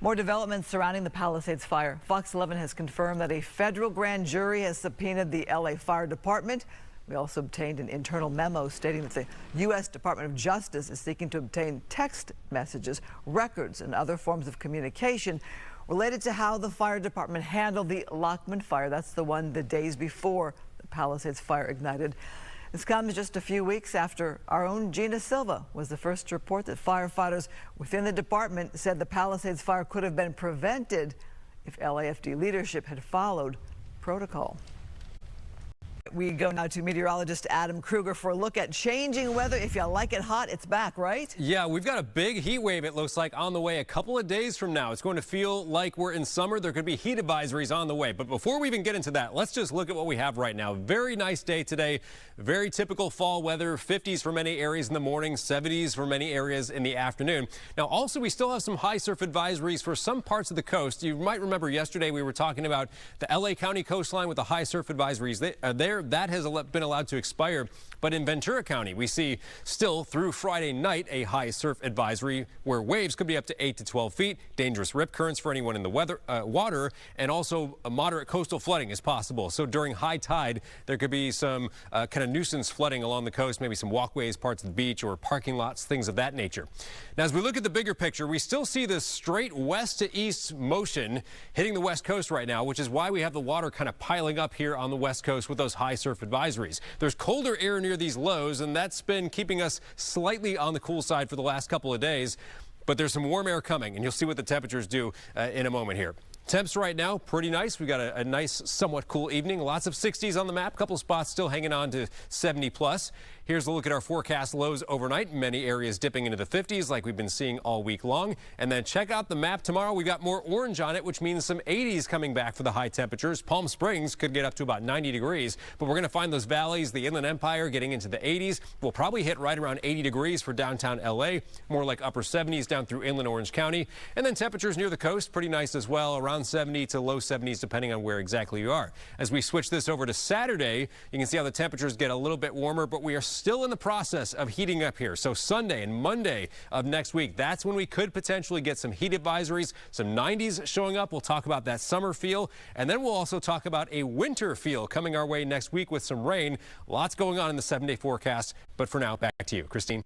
More developments surrounding the Palisades Fire. Fox 11 has confirmed that a federal grand jury has subpoenaed the LA Fire Department. We also obtained an internal memo stating that the U.S. Department of Justice is seeking to obtain text messages, records, and other forms of communication related to how the fire department handled the Lockman fire. That's the one the days before the Palisades Fire ignited. This comes just a few weeks after our own Gina Silva was the first to report that firefighters within the department said the Palisades fire could have been prevented if LAFD leadership had followed protocol. We go now to meteorologist Adam Kruger for a look at changing weather. If you like it hot, it's back, right? Yeah, we've got a big heat wave, it looks like, on the way a couple of days from now. It's going to feel like we're in summer. There could be heat advisories on the way. But before we even get into that, let's just look at what we have right now. Very nice day today. Very typical fall weather. 50s for many areas in the morning, 70s for many areas in the afternoon. Now, also, we still have some high surf advisories for some parts of the coast. You might remember yesterday we were talking about the LA County coastline with the high surf advisories. That has been allowed to expire. But in Ventura County, we see still through Friday night a high surf advisory where waves could be up to 8 to 12 feet. Dangerous rip currents for anyone in the water, and also a moderate coastal flooding is possible. So during high tide, there could be some kind of nuisance flooding along the coast, maybe some walkways, parts of the beach, or parking lots, things of that nature. Now, as we look at the bigger picture, we still see this straight west to east motion hitting the west coast right now, which is why we have the water kind of piling up here on the west coast with those high surf advisories. There's colder air near these lows, and that's been keeping us slightly on the cool side for the last couple of days. But there's some warm air coming, and you'll see what the temperatures do in a moment here. Temps right now, pretty nice. We've got a nice, somewhat cool evening. Lots of 60s on the map. Couple spots still hanging on to 70 plus. Here's a look at our forecast lows overnight. Many areas dipping into the 50s like we've been seeing all week long. And then check out the map tomorrow. We've got more orange on it, which means some 80s coming back for the high temperatures. Palm Springs could get up to about 90 degrees. But we're going to find those valleys, the Inland Empire, getting into the 80s. We'll probably hit right around 80 degrees for downtown LA. More like upper 70s down through Inland Orange County. And then temperatures near the coast, pretty nice as well. Around 70 to low 70s, depending on where exactly you are. As we switch this over to Saturday, you can see how the temperatures get a little bit warmer, but we are still in the process of heating up here. So Sunday and Monday of next week, that's when we could potentially get some heat advisories, some 90s showing up. We'll talk about that summer feel, and then we'll also talk about a winter feel coming our way next week with some rain. Lots going on in the 7-day forecast, but for now, back to you, Christine.